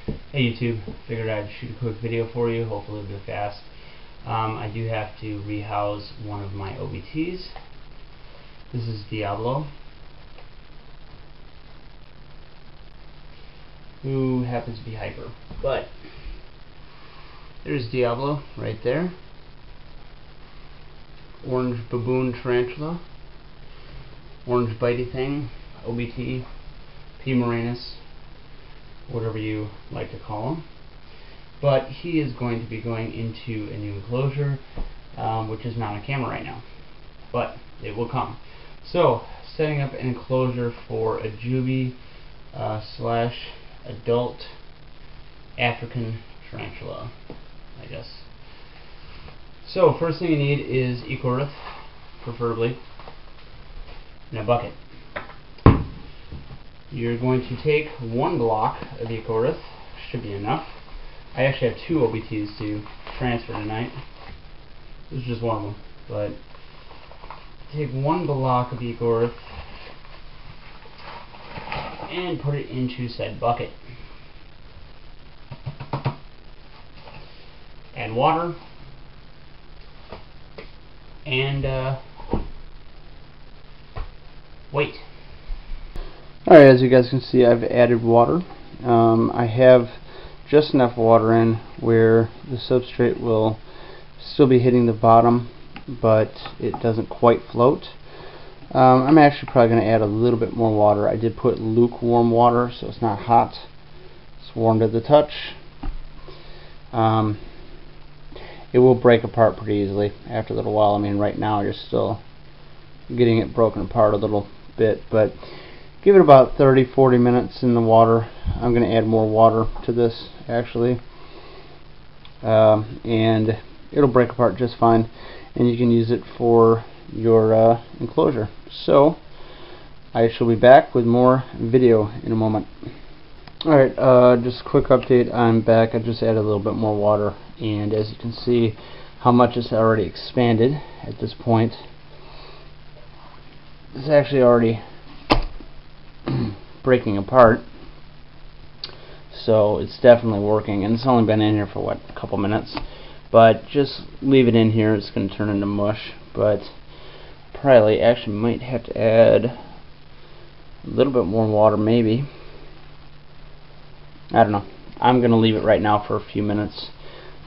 Hey YouTube, figured I'd shoot a quick video for you, hopefully it'll be fast. I do have to rehouse one of my OBTs. This is Diablo, who happens to be hyper. But there's Diablo right there. Orange Baboon Tarantula. Orange bitey thing, OBT, P. murinus, whatever you like to call him. But he is going to be going into a new enclosure, which is not on camera right now, but it will come. So, setting up an enclosure for a juvie slash adult African tarantula, I guess. So, first thing you need is Enclosure, preferably, in a bucket. You're going to take 1 block of Enclosure, should be enough. I actually have 2 OBTs to transfer tonight. This is just one of them. But take 1 block of Enclosure and put it into said bucket. Add water and wait. Alright, as you guys can see, I've added water. I have just enough water in where the substrate will still be hitting the bottom, but it doesn't quite float. I'm actually probably going to add a little bit more water. I did put lukewarm water, so it's not hot. It's warm to the touch. It will break apart pretty easily after a little while. I mean, right now you're still getting it broken apart a little bit, but give it about 30-40 minutes in the water. I'm going to add more water to this actually, and it'll break apart just fine, and you can use it for your enclosure. So I shall be back with more video in a moment. Alright, just a quick update. I'm back. I just added a little bit more water, and as you can see how much it's already expanded at this point. It's actually already breaking apart, so it's definitely working, and it's only been in here for what, a couple minutes, but just leave it in here. It's going to turn into mush, but probably actually might have to add a little bit more water, maybe. I don't know. I'm going to leave it right now for a few minutes.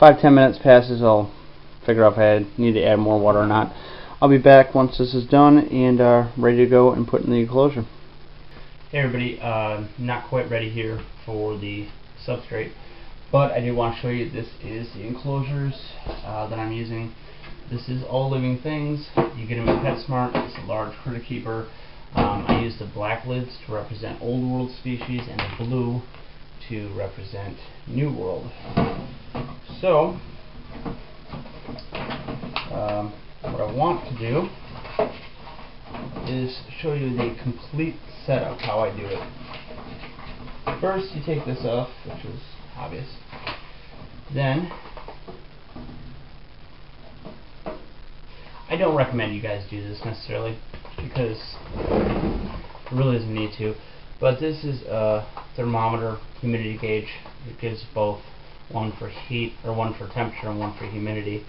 5-10 minutes passes, I'll figure out if I need to add more water or not. I'll be back once this is done and ready to go and put in the enclosure. Hey everybody, not quite ready here for the substrate, but I do want to show you this is the enclosures that I'm using. This is all living things. You get them at PetSmart. It's a large critter keeper. I use the black lids to represent Old World species and the blue to represent New World. So, what I want to do is show you the complete setup, how I do it. First, you take this off, which is obvious. Then, I don't recommend you guys do this necessarily, because it really doesn't need to. But this is a thermometer humidity gauge. It gives both one for heat, or one for temperature, and one for humidity.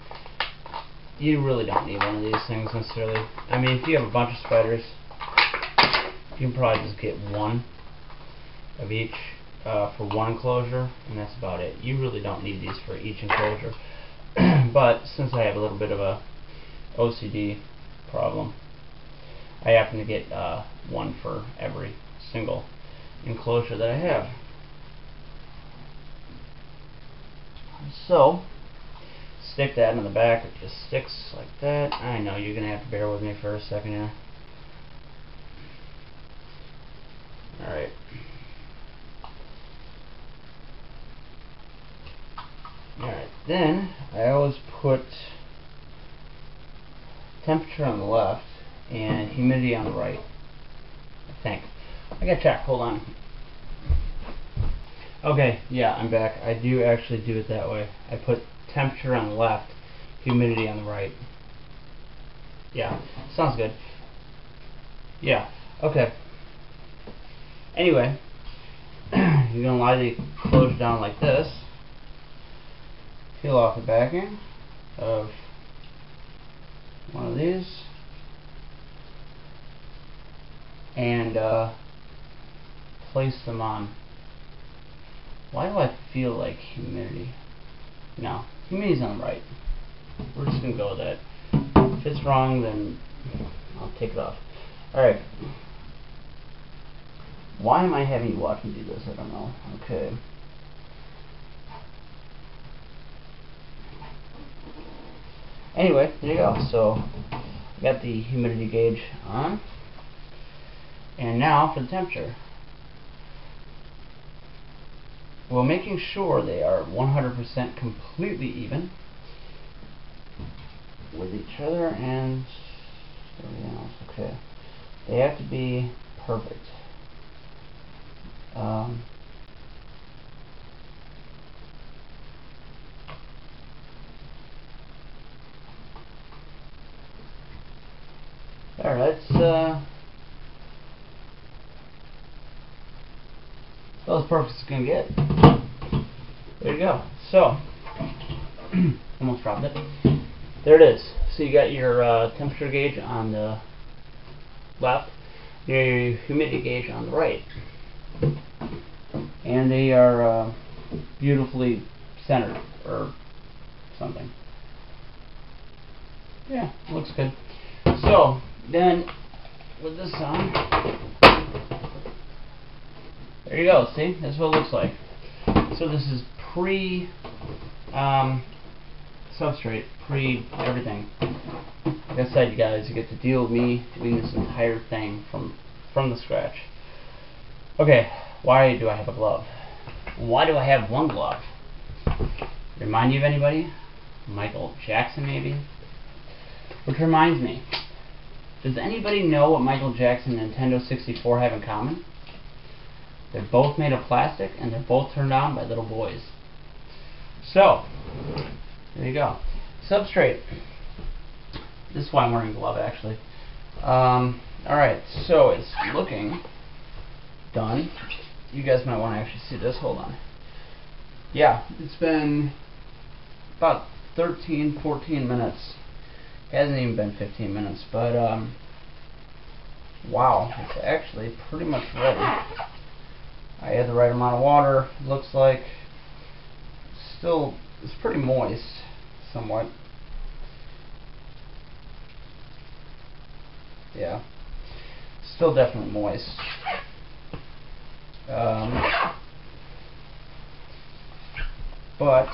You really don't need one of these things necessarily. I mean, if you have a bunch of spiders, you can probably just get one of each for one enclosure, and that's about it. You really don't need these for each enclosure. But since I have a little bit of a OCD problem, I happen to get one for every single enclosure that I have. So, stick that in the back. It just sticks like that. I know you're going to have to bear with me for a second here. Alright. Alright, then I always put temperature on the left and humidity on the right. I think. I gotta check, hold on. Okay, yeah, I'm back. I do actually do it that way. I put temperature on the left, humidity on the right. Yeah, sounds good. Yeah, okay. Anyway, you're going to lie the enclosure down like this. Peel off the backing of one of these. And place them on. Why do I feel like humidity? No, humidity's on the right. We're just going to go with that. If it's wrong, then I'll take it off. Alright. Why am I having you watch me do this? I don't know. Okay. Anyway, there you go. So, I got the humidity gauge on. And now for the temperature. Well, making sure they are 100% completely even with each other and everything else. Okay. They have to be perfect. Alright, that's as perfect as it's going to get. There you go. So, almost dropped it. There it is. So you got your temperature gauge on the left, your humidity gauge on the right. And they are beautifully centered, or something. Yeah, looks good. So, then, with this on, there you go, see? That's what it looks like. So this is pre-substrate, pre-everything. Like I said, you guys, you get to deal with me doing this entire thing from the scratch. Okay, why do I have a glove? Why do I have one glove? Remind you of anybody? Michael Jackson, maybe? Which reminds me, does anybody know what Michael Jackson and Nintendo 64 have in common? They're both made of plastic, and they're both turned on by little boys. So, there you go. Substrate. This is why I'm wearing a glove, actually. Alright, so it's looking done. You guys might want to actually see this. Hold on. Yeah, it's been about 13, 14 minutes. It hasn't even been 15 minutes, but wow, it's actually pretty much ready. I add the right amount of water. It looks like still it's pretty moist, somewhat. Yeah, still definitely moist. But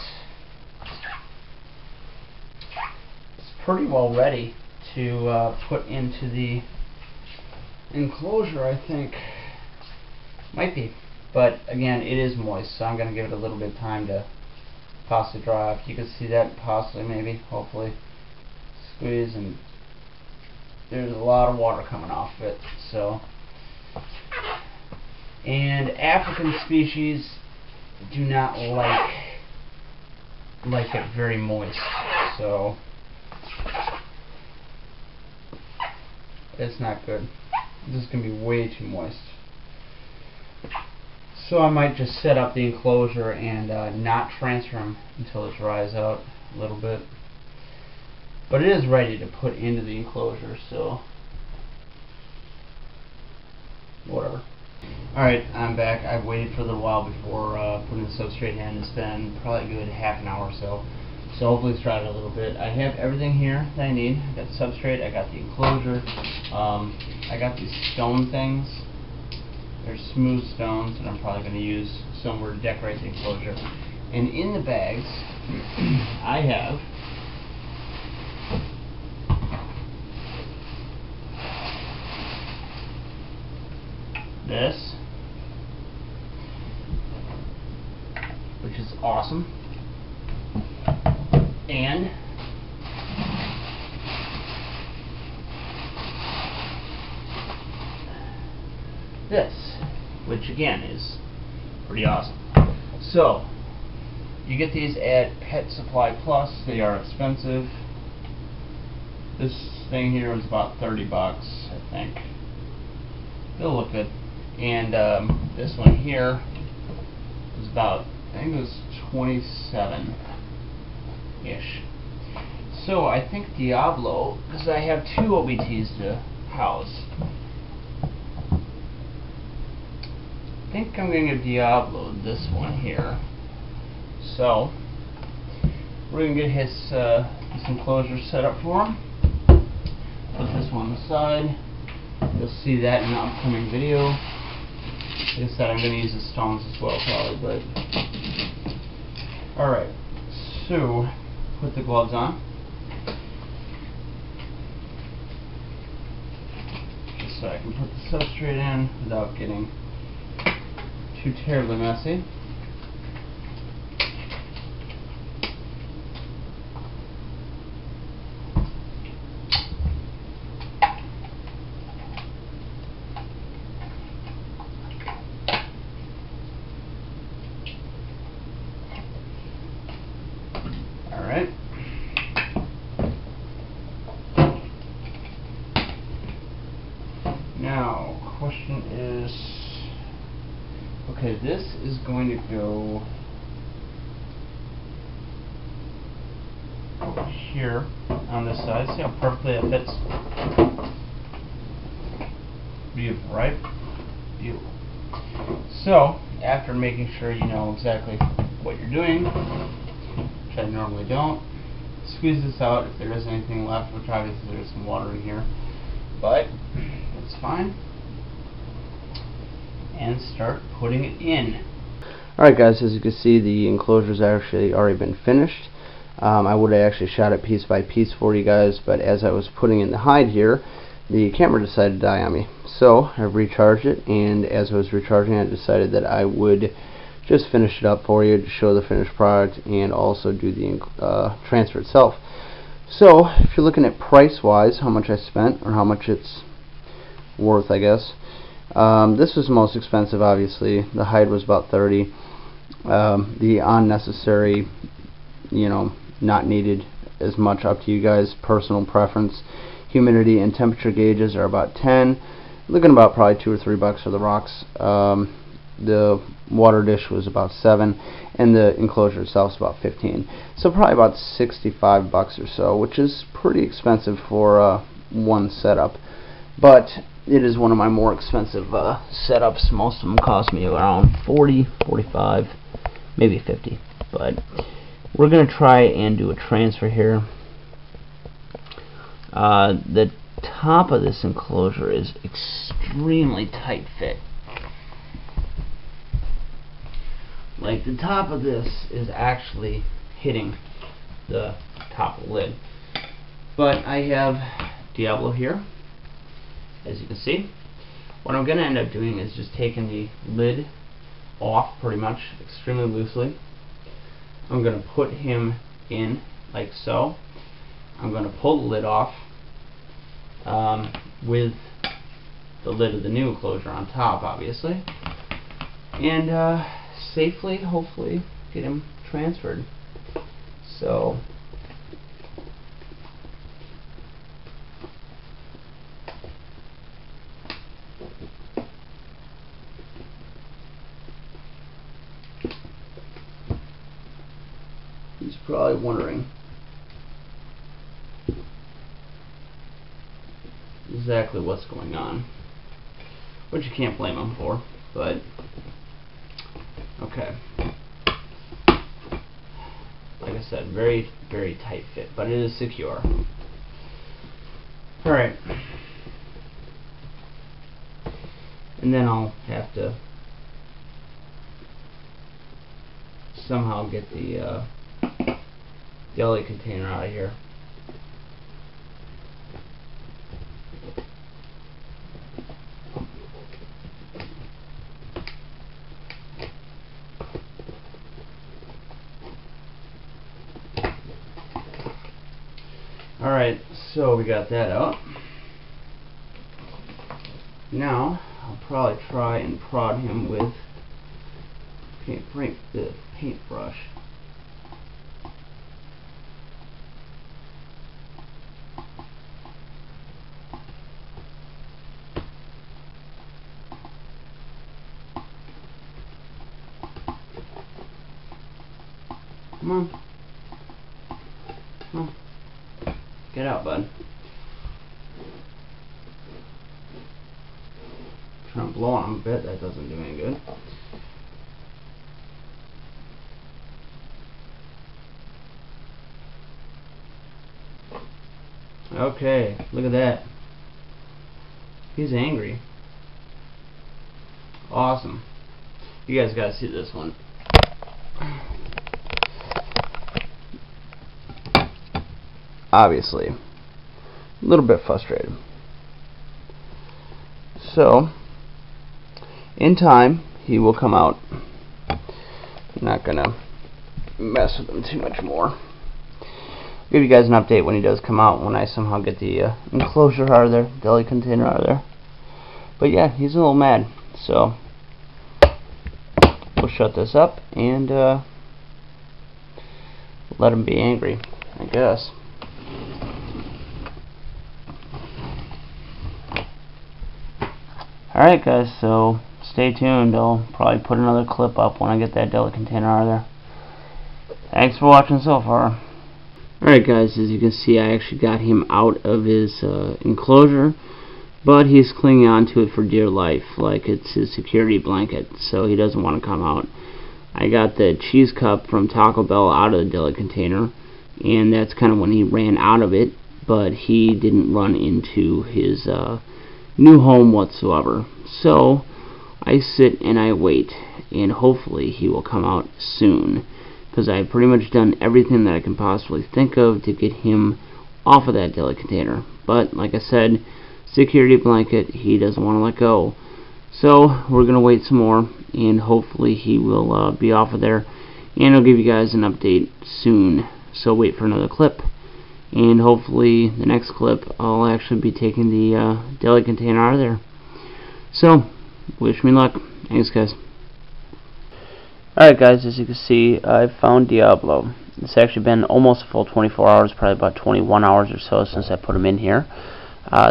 it's pretty well ready to put into the enclosure, I think. Might be. But again, it is moist, so I'm going to give it a little bit of time to possibly dry off. You can see that possibly, maybe, hopefully. Squeeze, and there's a lot of water coming off of it. So, and African species do not like it very moist, so it's not good. This is going to be way too moist. So I might just set up the enclosure and not transfer them until it dries out a little bit. But it is ready to put into the enclosure, so whatever. Alright, I'm back. I've waited for a little while before putting the substrate in. It's been probably a good half an hour or so. So hopefully it's dried a little bit. I have everything here that I need. I got the substrate, I got the enclosure, I got these stone things. They're smooth stones that I'm probably going to use somewhere to decorate the enclosure. And in the bags, I have this, which is awesome, and this, which again is pretty awesome. So, you get these at Pet Supply Plus. They are expensive. This thing here was about 30 bucks, I think. They'll look good. And this one here about, I think it was 27-ish. So I think Diablo, because I have 2 OBTs to house, I think I'm going to give Diablo this one here. So we're going to get his this enclosure set up for him. Put this one aside. You'll see that in an upcoming video. Like I said, I'm going to use the stones as well probably, but alright, so put the gloves on. Just so I can put the substrate in without getting too terribly messy. Alright. Now, question is, okay, this is going to go over here on this side. See how perfectly it fits? Beautiful, right? Beautiful. So, after making sure you know exactly what you're doing, which I normally don't, squeeze this out if there is anything left, which obviously there's some water in here, but it's fine. And start putting it in. Alright guys, as you can see, the enclosure's actually already been finished. I would have actually shot it piece by piece for you guys, but as I was putting in the hide here, the camera decided to die on me. So I recharged it, and as I was recharging I decided that I would just finish it up for you to show the finished product and also do the transfer itself. So if you're looking at price wise, how much I spent, or how much it's worth, I guess, this was the most expensive. Obviously the hide was about $30. The unnecessary, you know, not needed as much, up to you guys, personal preference. Humidity and temperature gauges are about 10. Looking about probably $2 or $3 for the rocks. The water dish was about 7, and the enclosure itself is about 15. So probably about $65 or so, which is pretty expensive for one setup. But it is one of my more expensive setups. Most of them cost me around 40, 45, maybe 50. But we're going to try and do a transfer here. The top of this enclosure is extremely tight fit. Like, the top of this is actually hitting the top of the lid. But I have Diablo here, as you can see. What I'm going to end up doing is just taking the lid off pretty much extremely loosely. I'm going to put him in like so. I'm going to pull the lid off with the lid of the new enclosure on top, obviously, and safely, hopefully, get him transferred. So he's probably wondering exactly what's going on, which you can't blame him for, but okay. Like I said, very, very tight fit, but it is secure. Alright. And then I'll have to somehow get the deli container out of here. Alright, so we got that out. Now, I'll probably try and prod him with the paintbrush. Come on. Come on. Get out, bud. Trying to blow on him a bit, that doesn't do any good. Okay, look at that. He's angry. Awesome. You guys gotta see this one. Obviously, a little bit frustrated. So, in time, he will come out. I'm not gonna mess with him too much more. I'll give you guys an update when he does come out, when I somehow get the enclosure out of there, deli container out of there. But yeah, he's a little mad, so we'll shut this up and let him be angry, I guess. Alright guys, so stay tuned. I'll probably put another clip up when I get that deli container out of there. Thanks for watching so far. Alright guys, as you can see, I actually got him out of his enclosure, but he's clinging on to it for dear life, like it's his security blanket, so he doesn't want to come out. I got the cheese cup from Taco Bell out of the deli container, and that's kind of when he ran out of it, but he didn't run into his new home whatsoever. So I sit and I wait, and hopefully he will come out soon, because I've pretty much done everything that I can possibly think of to get him off of that deli container. But like I said, security blanket, he doesn't want to let go. So we're going to wait some more, and hopefully he will be off of there, and I'll give you guys an update soon. So wait for another clip, and hopefully the next clip I'll actually be taking the deli container out of there. So wish me luck. Thanks guys. Alright guys, as you can see, I've found Diablo. It's actually been almost a full 24 hours, probably about 21 hours or so since I put him in here.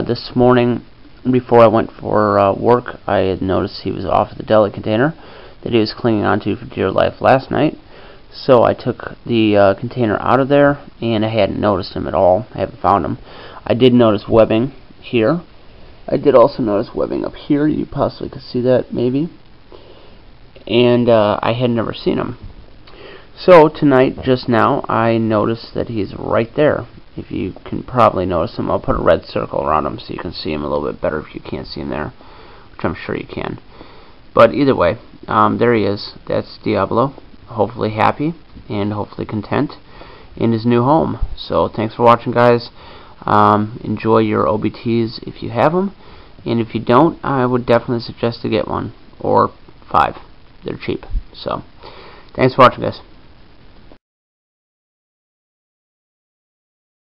This morning, before I went for work, I had noticed he was off of the deli container that he was clinging onto for dear life last night. So I took the container out of there, and I hadn't noticed him at all. I haven't found him. I did notice webbing here. I did also notice webbing up here. You possibly could see that, maybe. And I had never seen him. So tonight, just now, I noticed that he's right there. If you can probably notice him, I'll put a red circle around him so you can see him a little bit better if you can't see him there, which I'm sure you can. But either way, there he is. That's Diablo. Hopefully happy and hopefully content in his new home. So thanks for watching guys. Enjoy your OBTs if you have them, and if you don't, I would definitely suggest to get one, or 5. They're cheap. So thanks for watching guys.